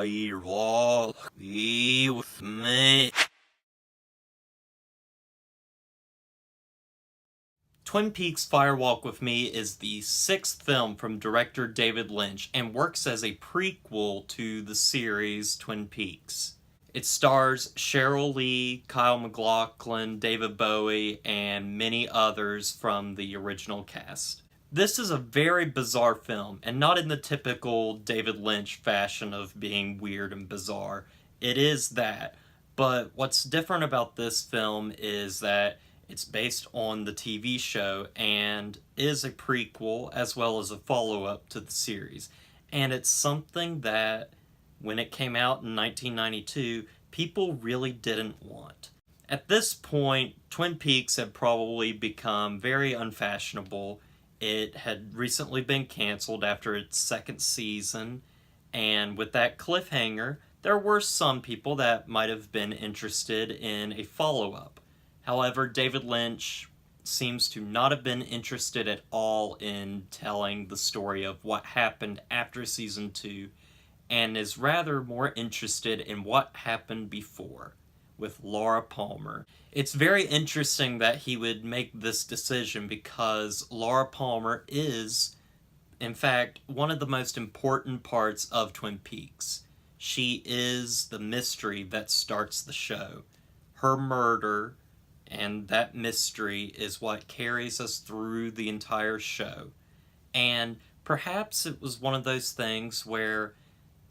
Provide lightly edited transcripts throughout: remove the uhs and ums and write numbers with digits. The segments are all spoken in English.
Firewalk with me. Twin Peaks Firewalk with Me is the sixth film from director David Lynch and works as a prequel to the series Twin Peaks. It stars Cheryl Lee, Kyle MacLachlan, David Bowie, and many others from the original cast. This is a very bizarre film, and not in the typical David Lynch fashion of being weird and bizarre. It is that, but what's different about this film is that it's based on the TV show and is a prequel as well as a follow-up to the series. And it's something that, when it came out in 1992, people really didn't want. At this point, Twin Peaks had probably become very unfashionable. It had recently been canceled after its second season, and with that cliffhanger, there were some people that might have been interested in a follow-up. However, David Lynch seems to not have been interested at all in telling the story of what happened after season 2, and is rather more interested in what happened before, with Laura Palmer. It's very interesting that he would make this decision because Laura Palmer is, in fact, one of the most important parts of Twin Peaks. She is the mystery that starts the show. Her murder and that mystery is what carries us through the entire show. And perhaps it was one of those things where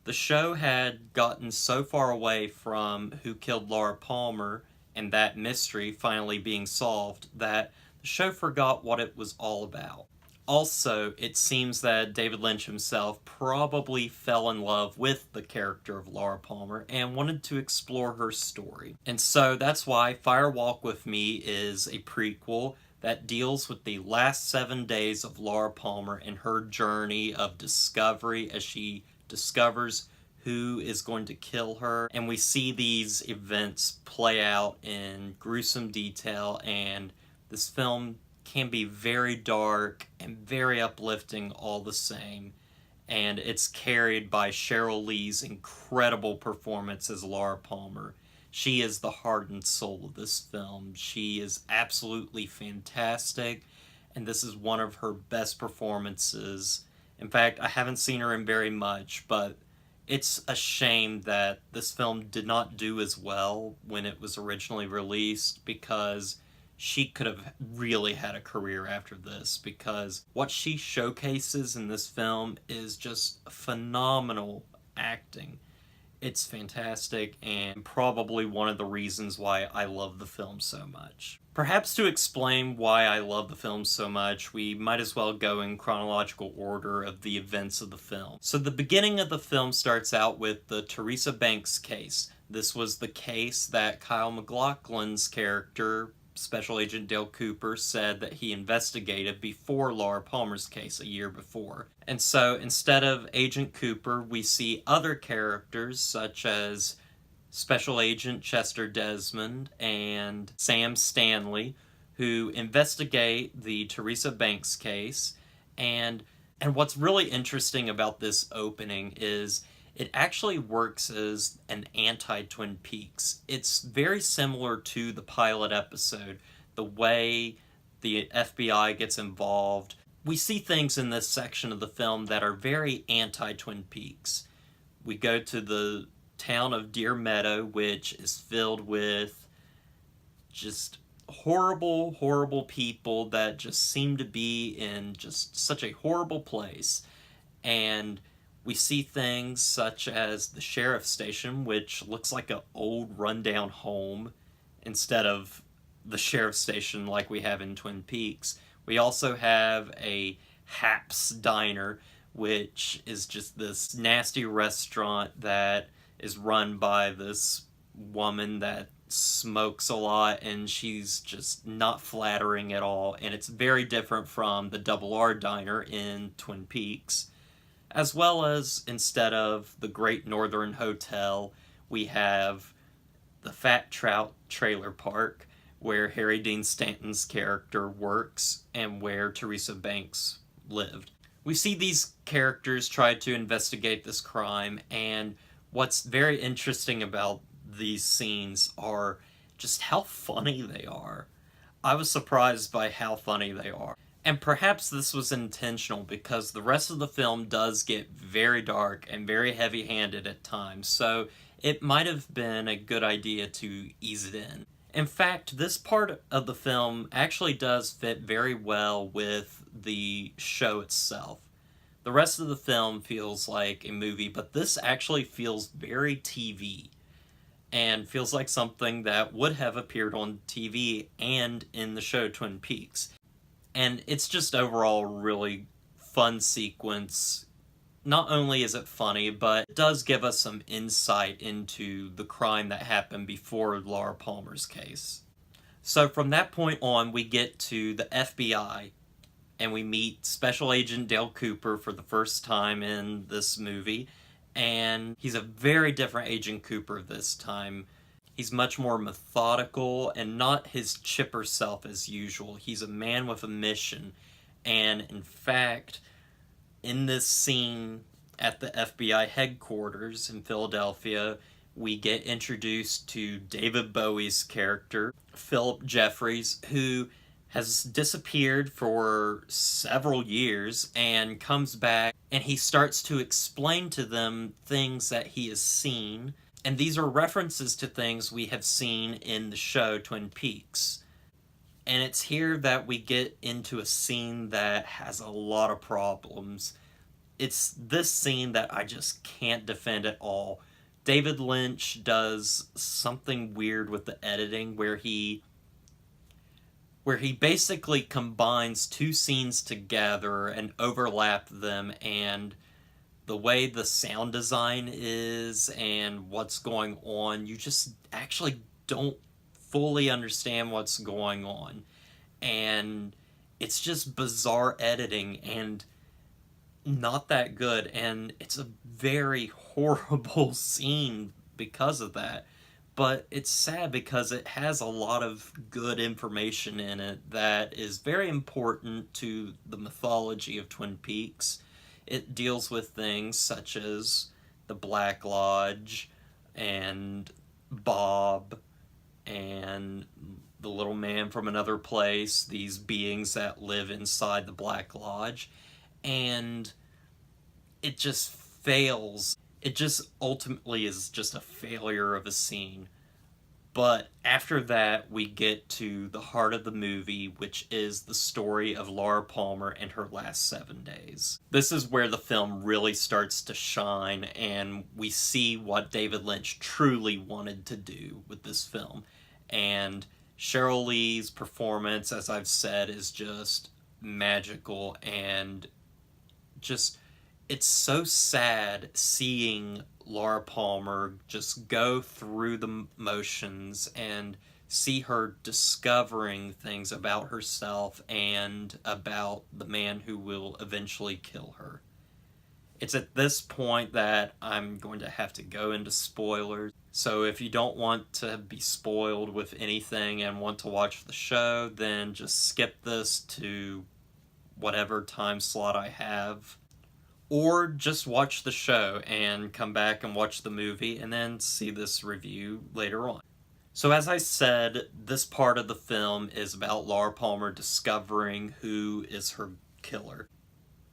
the show had gotten so far away from who killed Laura Palmer and that mystery finally being solved that the show forgot what it was all about. Also, it seems that David Lynch himself probably fell in love with the character of Laura Palmer and wanted to explore her story. And so that's why Firewalk with Me is a prequel that deals with the last 7 days of Laura Palmer and her journey of discovery as she discovers who is going to kill her. And we see these events play out in gruesome detail, and this film can be very dark and very uplifting all the same. And it's carried by Cheryl Lee's incredible performance as Laura Palmer. She is the heart and soul of this film. She is absolutely fantastic, and this is one of her best performances. In fact, I haven't seen her in very much, but it's a shame that this film did not do as well when it was originally released, because she could have really had a career after this, because what she showcases in this film is just phenomenal acting. It's fantastic, and probably one of the reasons why I love the film so much. Perhaps to explain why I love the film so much, we might as well go in chronological order of the events of the film. So the beginning of the film starts out with the Teresa Banks case. This was the case that Kyle MacLachlan's character, Special Agent Dale Cooper, said that he investigated before Laura Palmer's case a year before. And so instead of Agent Cooper, we see other characters such as Special Agent Chester Desmond and Sam Stanley, who investigate the Teresa Banks case. And what's really interesting about this opening is it actually works as an anti-Twin Peaks. It's very similar to the pilot episode, the way the FBI gets involved. We see things in this section of the film that are very anti-Twin Peaks. We go to the town of Deer Meadow, which is filled with just horrible, horrible people that just seem to be in just such a horrible place. And we see things such as the sheriff's station, which looks like an old rundown home instead of the sheriff's station like we have in Twin Peaks. We also have a Hap's Diner, which is just this nasty restaurant that is run by this woman that smokes a lot, and she's just not flattering at all. And it's very different from the Double R Diner in Twin Peaks. As well as, instead of the Great Northern Hotel, we have the Fat Trout Trailer Park, where Harry Dean Stanton's character works and where Teresa Banks lived. We see these characters try to investigate this crime, and What's very interesting about these scenes are just how funny they are. I was surprised by how funny they are. And perhaps this was intentional because the rest of the film does get very dark and very heavy handed at times, so it might have been a good idea to ease it in. In fact, this part of the film actually does fit very well with the show itself. The rest of the film feels like a movie, but this actually feels very TV and feels like something that would have appeared on TV and in the show Twin Peaks. And it's just overall a really fun sequence. Not only is it funny, but it does give us some insight into the crime that happened before Laura Palmer's case. So from that point on, we get to the FBI, and we meet Special Agent Dale Cooper for the first time in this movie, and he's a very different Agent Cooper this time. He's much more methodical and not his chipper self as usual. He's a man with a mission, and in fact, in this scene at the FBI headquarters in Philadelphia, we get introduced to David Bowie's character, Philip Jeffries, who has disappeared for several years and comes back, and he starts to explain to them things that he has seen. And these are references to things we have seen in the show Twin Peaks. And it's here that we get into a scene that has a lot of problems. It's this scene that I just can't defend at all. David Lynch does something weird with the editing where he basically combines two scenes together and overlap them, and the way the sound design is and what's going on, you just actually don't fully understand what's going on. And it's just bizarre editing and not that good, and it's a very horrible scene because of that. But it's sad because it has a lot of good information in it that is very important to the mythology of Twin Peaks. It deals with things such as the Black Lodge and Bob and the little man from another place, these beings that live inside the Black Lodge. And it just fails. It just ultimately is just a failure of a scene. But after that, we get to the heart of the movie, which is the story of Laura Palmer and her last 7 days. This is where the film really starts to shine, and we see what David Lynch truly wanted to do with this film. And Cheryl Lee's performance, as I've said, is just magical, and just, it's so sad seeing Laura Palmer just go through the motions and see her discovering things about herself and about the man who will eventually kill her. It's at this point that I'm going to have to go into spoilers. So if you don't want to be spoiled with anything and want to watch the show, then just skip this to whatever time slot I have. Or just watch the show and come back and watch the movie and then see this review later on. So as I said, this part of the film is about Laura Palmer discovering who is her killer.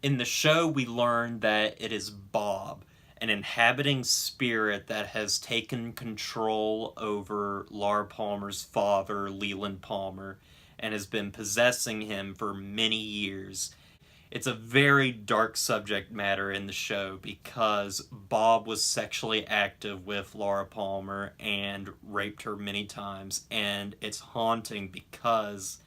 In the show, we learn that it is Bob, an inhabiting spirit that has taken control over Laura Palmer's father, Leland Palmer, and has been possessing him for many years. It's a very dark subject matter in the show because Bob was sexually active with Laura Palmer and raped her many times, and it's haunting because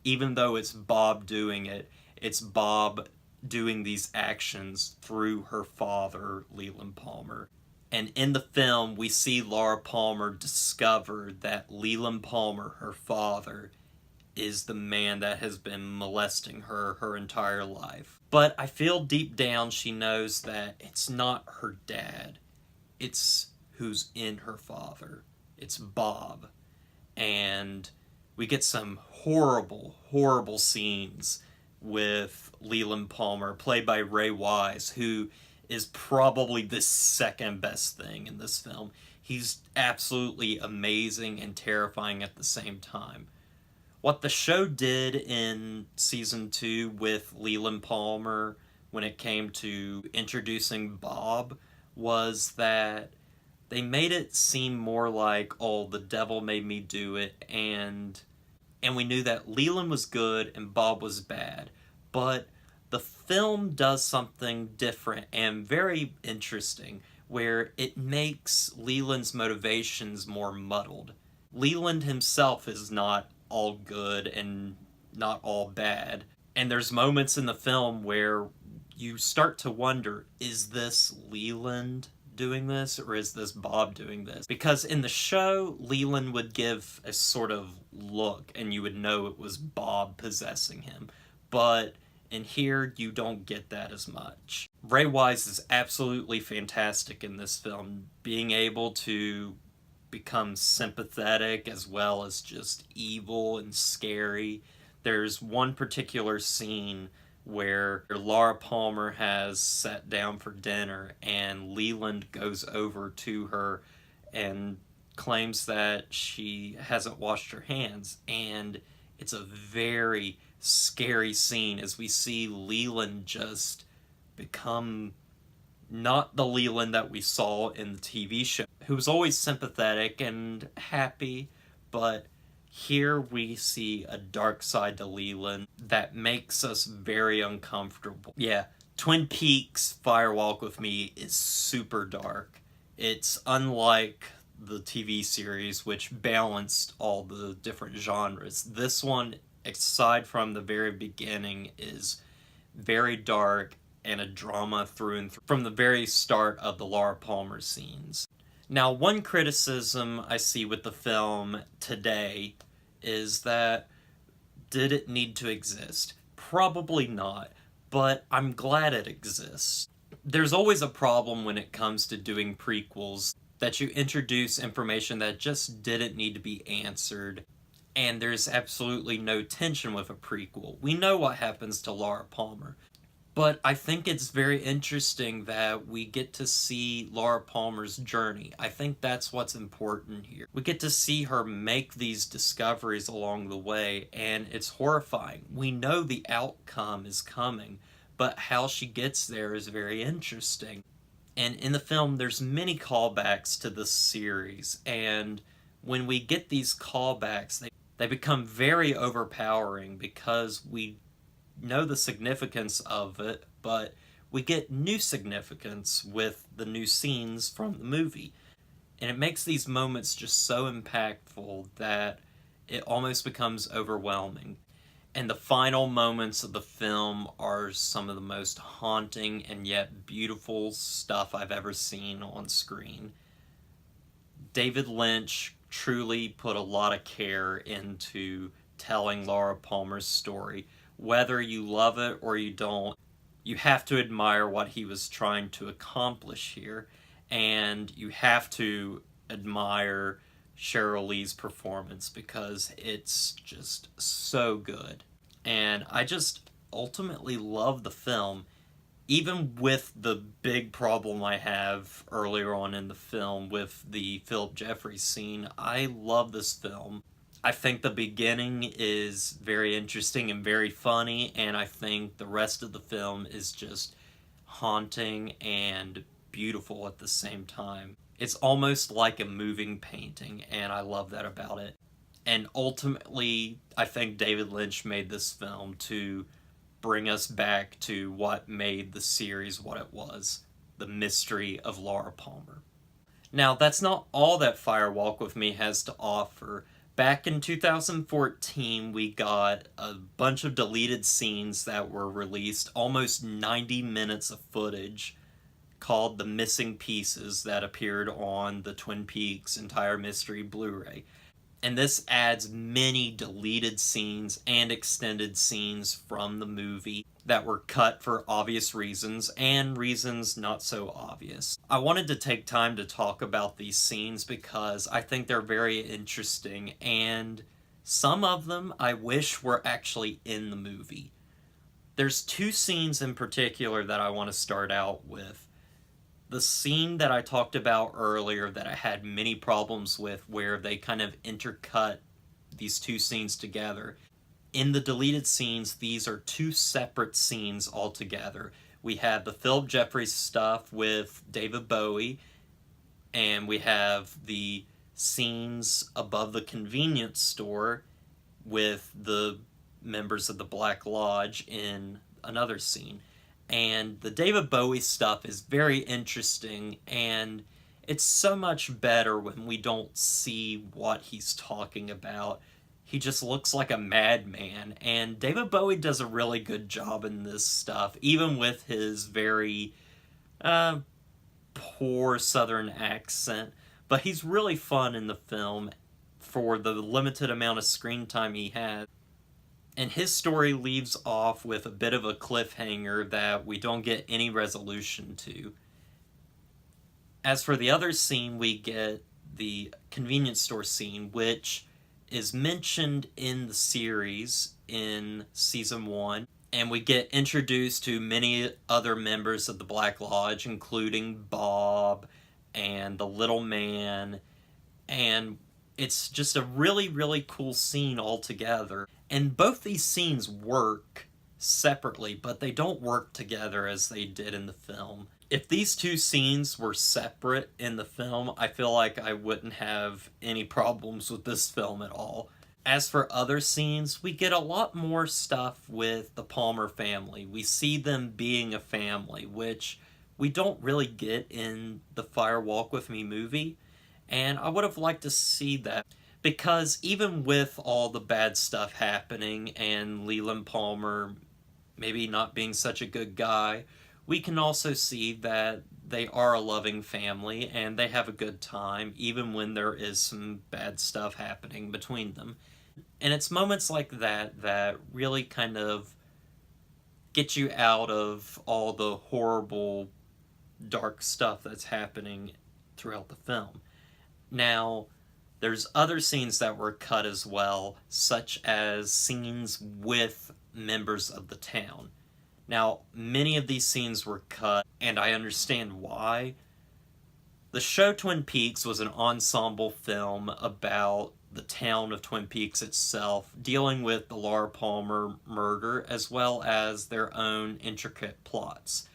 even though it's Bob doing it, it's Bob doing these actions through her father, Leland Palmer. And in the film, we see Laura Palmer discover that Leland Palmer, her father, is the man that has been molesting her entire life. But I feel deep down she knows that it's not her dad. It's who's in her father. It's Bob. And we get some horrible, horrible scenes with Leland Palmer, played by Ray Wise, who is probably the second best thing in this film. He's absolutely amazing and terrifying at the same time. What the show did in season 2 with Leland Palmer when it came to introducing Bob was that they made it seem more like, oh, the devil made me do it, and we knew that Leland was good and Bob was bad. But the film does something different and very interesting where it makes Leland's motivations more muddled. Leland himself is not all good and not all bad. And there's moments in the film where you start to wonder, is this Leland doing this or is this Bob doing this? Because in the show, Leland would give a sort of look and you would know it was Bob possessing him. But in here, you don't get that as much. Ray Wise is absolutely fantastic in this film, being able to become sympathetic as well as just evil and scary. There's one particular scene where Laura Palmer has sat down for dinner and Leland goes over to her and claims that she hasn't washed her hands, and it's a very scary scene as we see Leland just become not the Leland that we saw in the TV show, who was always sympathetic and happy, but here we see a dark side to Leland that makes us very uncomfortable. Yeah, Twin Peaks Fire Walk with Me is super dark. It's unlike the TV series, which balanced all the different genres. This one, aside from the very beginning, is very dark and a drama through and through from the very start of the Laura Palmer scenes. Now, one criticism I see with the film today is that, did it need to exist? Probably not, but I'm glad it exists. There's always a problem when it comes to doing prequels, that you introduce information that just didn't need to be answered, and there's absolutely no tension with a prequel. We know what happens to Laura Palmer. But I think it's very interesting that we get to see Laura Palmer's journey. I think that's what's important here. We get to see her make these discoveries along the way, and it's horrifying. We know the outcome is coming, but how she gets there is very interesting. And in the film, there's many callbacks to the series, and when we get these callbacks, they become very overpowering because we know the significance of it, but we get new significance with the new scenes from the movie. And it makes these moments just so impactful that it almost becomes overwhelming. And the final moments of the film are some of the most haunting and yet beautiful stuff I've ever seen on screen. David Lynch truly put a lot of care into telling Laura Palmer's story. Whether you love it or you don't, you have to admire what he was trying to accomplish here, and you have to admire Sheryl Lee's performance because it's just so good. And I just ultimately love the film, even with the big problem I have earlier on in the film with the Philip Jeffries scene. I love this film. I think the beginning is very interesting and very funny, and I think the rest of the film is just haunting and beautiful at the same time. It's almost like a moving painting, and I love that about it. And ultimately, I think David Lynch made this film to bring us back to what made the series what it was, the mystery of Laura Palmer. Now, that's not all that Fire Walk with Me has to offer. Back in 2014, we got a bunch of deleted scenes that were released, almost 90 minutes of footage, called The Missing Pieces, that appeared on the Twin Peaks Entire Mystery Blu-ray. And this adds many deleted scenes and extended scenes from the movie that were cut for obvious reasons and reasons not so obvious. I wanted to take time to talk about these scenes because I think they're very interesting, and some of them I wish were actually in the movie. There's two scenes in particular that I want to start out with. The scene that I talked about earlier that I had many problems with, where they kind of intercut these two scenes together. In the deleted scenes, these are two separate scenes altogether. We have the Philip Jeffries stuff with David Bowie, and we have the scenes above the convenience store with the members of the Black Lodge in another scene. And the David Bowie stuff is very interesting, and it's so much better when we don't see what he's talking about. He just looks like a madman, and David Bowie does a really good job in this stuff, even with his very poor southern accent. But he's really fun in the film for the limited amount of screen time he has. And his story leaves off with a bit of a cliffhanger that we don't get any resolution to. As for the other scene, we get the convenience store scene, which is mentioned in the series in season 1. And we get introduced to many other members of the Black Lodge, including Bob and the little man. And it's just a really, really cool scene altogether. And both these scenes work separately, but they don't work together as they did in the film. If these two scenes were separate in the film, I feel like I wouldn't have any problems with this film at all. As for other scenes, we get a lot more stuff with the Palmer family. We see them being a family, which we don't really get in the Fire Walk With Me movie. And I would have liked to see that, because even with all the bad stuff happening and Leland Palmer maybe not being such a good guy, we can also see that they are a loving family and they have a good time even when there is some bad stuff happening between them. And it's moments like that that really kind of get you out of all the horrible, dark stuff that's happening throughout the film. Now, there's other scenes that were cut as well, such as scenes with members of the town. Now, many of these scenes were cut, and I understand why. The show Twin Peaks was an ensemble film about the town of Twin Peaks itself, dealing with the Laura Palmer murder, as well as their own intricate plots.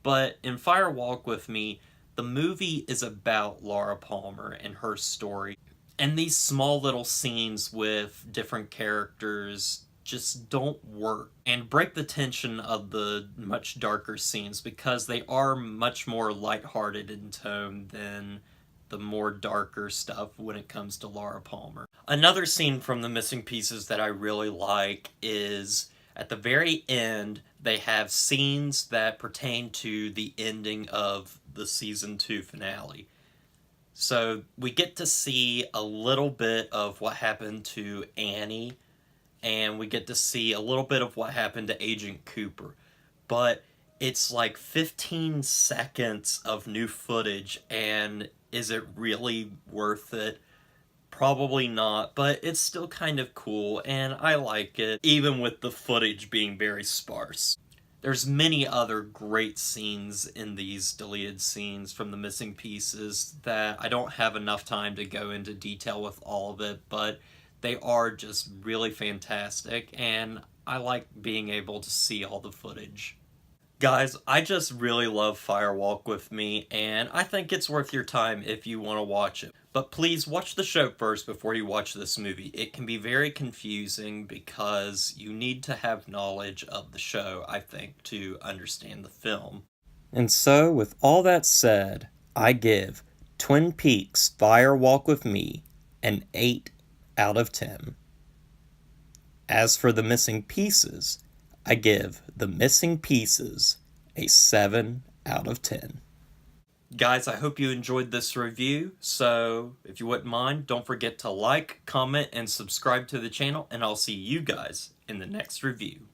But in Fire Walk With Me, the movie is about Laura Palmer and her story. And these small little scenes with different characters just don't work and break the tension of the much darker scenes, because they are much more lighthearted in tone than the more darker stuff when it comes to Laura Palmer. Another scene from The Missing Pieces that I really like is at the very end. They have scenes that pertain to the ending of the season 2 finale. So we get to see a little bit of what happened to Annie, and we get to see a little bit of what happened to Agent Cooper. But it's like 15 seconds of new footage, and is it really worth it? Probably not, but it's still kind of cool, and I like it, even with the footage being very sparse. There's many other great scenes in these deleted scenes from The Missing Pieces that I don't have enough time to go into detail with all of it, but they are just really fantastic, and I like being able to see all the footage. Guys, I just really love Fire Walk With Me, and I think it's worth your time if you want to watch it. But please watch the show first before you watch this movie. It can be very confusing because you need to have knowledge of the show, I think, to understand the film. And so, with all that said, I give Twin Peaks Fire Walk With Me an 8 out of 10. As for The Missing Pieces, I give The Missing Pieces a 7 out of 10. Guys, I hope you enjoyed this review, so if you wouldn't mind, don't forget to like, comment, and subscribe to the channel, and I'll see you guys in the next review.